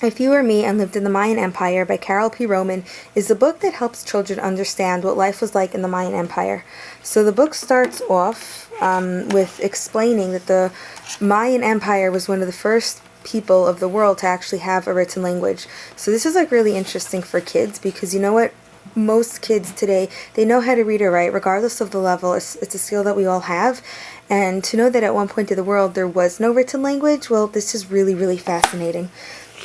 If You Were Me and Lived in the Mayan Empire by Carol P. Roman is a book that helps children understand what life was like in the Mayan Empire. So the book starts off with explaining that the Mayan Empire was one of the first people of the world to actually have a written language. So this is like really interesting for kids because you know what? Most kids today, they know how to read or write regardless of the level. It's a skill that we all have. And to know that at one point in the world there was no written language, well, this is really, really fascinating.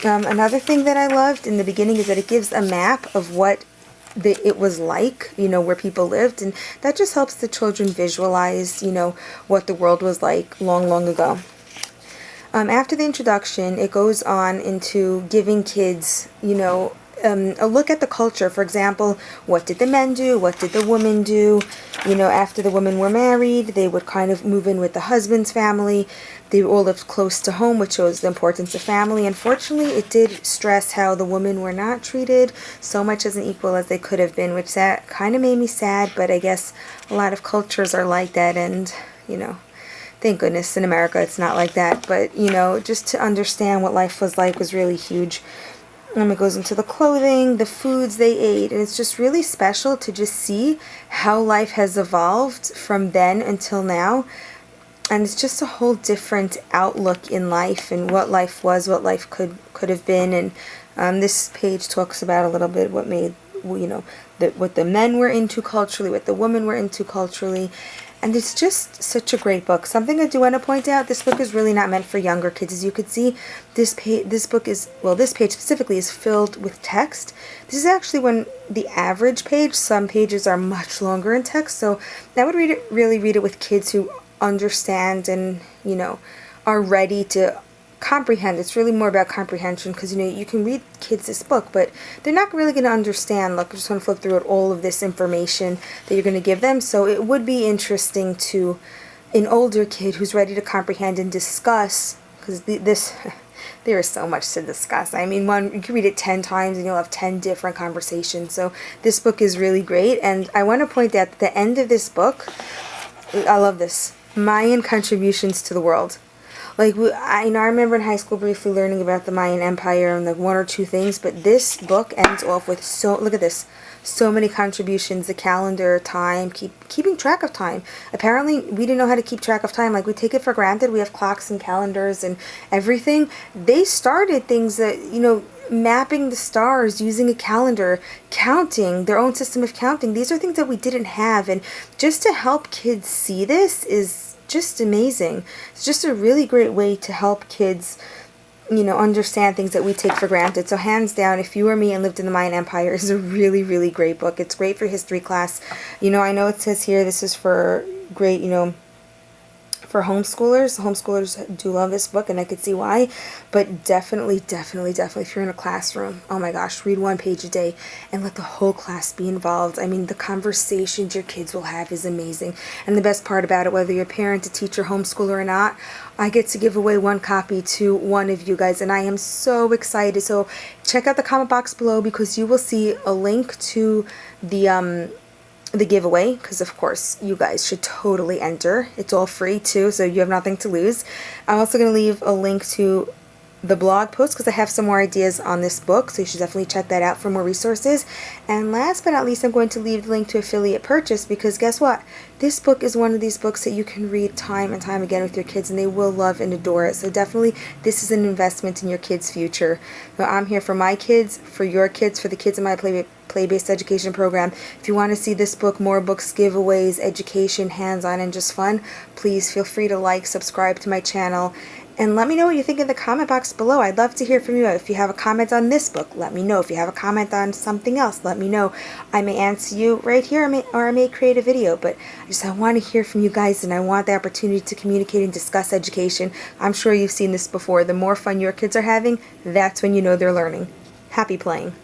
Another thing that I loved in the beginning is that it gives a map of what it was like, where people lived, and that just helps the children visualize, what the world was like long, long ago. After the introduction, it goes on into giving kids, a look at the culture. For example, what did the men do? What did the women do? After the women were married, they would kind of move in with the husband's family. They all lived close to home, which shows the importance of family. Unfortunately, it did stress how the women were not treated so much as an equal as they could have been, which that kind of made me sad, but I guess a lot of cultures are like that, and, thank goodness in America it's not like that. But, just to understand what life was like was really huge. It goes into the clothing, the foods they ate, and it's just really special to just see how life has evolved from then until now. And it's just a whole different outlook in life and what life was, what life could have been. And this page talks about a little bit what made, what the men were into culturally, what the women were into culturally. And it's just such a great book. Something I do want to point out, this book is really not meant for younger kids. As you could see, this page specifically is filled with text. This is actually the average page. Some pages are much longer in text. So I would really read it with kids who understand and, are ready to comprehend. It's really more about comprehension because, you can read kids this book, but they're not really going to understand. Look, I just want to flip through it, all of this information that you're going to give them. So it would be interesting to an older kid who's ready to comprehend and discuss, because there is so much to discuss. I mean, you can read it 10 times and you'll have 10 different conversations. So this book is really great. And I want to point out at the end of this book, I love this, Mayan contributions to the world. Like, I remember in high school briefly learning about the Mayan Empire and one or two things, but this book ends off with look at this, so many contributions, the calendar, time, keeping track of time. Apparently, we didn't know how to keep track of time. Like, we take it for granted. We have clocks and calendars and everything. They started things that, mapping the stars, using a calendar, counting, their own system of counting. These are things that we didn't have, and just to help kids see this is just amazing. It's just a really great way to help kids, understand things that we take for granted. So hands down, If You Were Me and Lived in the Mayan Empire is a really, really great book. It's great for history class. I know it says here this is for great, for homeschoolers. Homeschoolers do love this book, and I could see why. But definitely, if you're in a classroom, oh my gosh, read one page a day and let the whole class be involved. I mean, the conversations your kids will have is amazing. And the best part about it, whether you're a parent, a teacher, homeschooler or not, I get to give away one copy to one of you guys, and I am so excited. So check out the comment box below because you will see a link to the giveaway, because of course you guys should totally enter. It's all free too, so you have nothing to lose. I'm also going to leave a link to the blog post because I have some more ideas on this book, so you should definitely check that out for more resources. And last but not least, I'm going to leave the link to affiliate purchase because guess what? This book is one of these books that you can read time and time again with your kids and they will love and adore it. So definitely this is an investment in your kids' future. So I'm here for my kids, for your kids, for the kids in my play-based education program. If you want to see this book, more books, giveaways, education, hands-on, and just fun, please feel free to like, subscribe to my channel, and let me know what you think in the comment box below. I'd love to hear from you. If you have a comment on this book, let me know. If you have a comment on something else, let me know. I may answer you right here, or I may create a video, but I want to hear from you guys, and I want the opportunity to communicate and discuss education. I'm sure you've seen this before. The more fun your kids are having, that's when you know they're learning. Happy playing.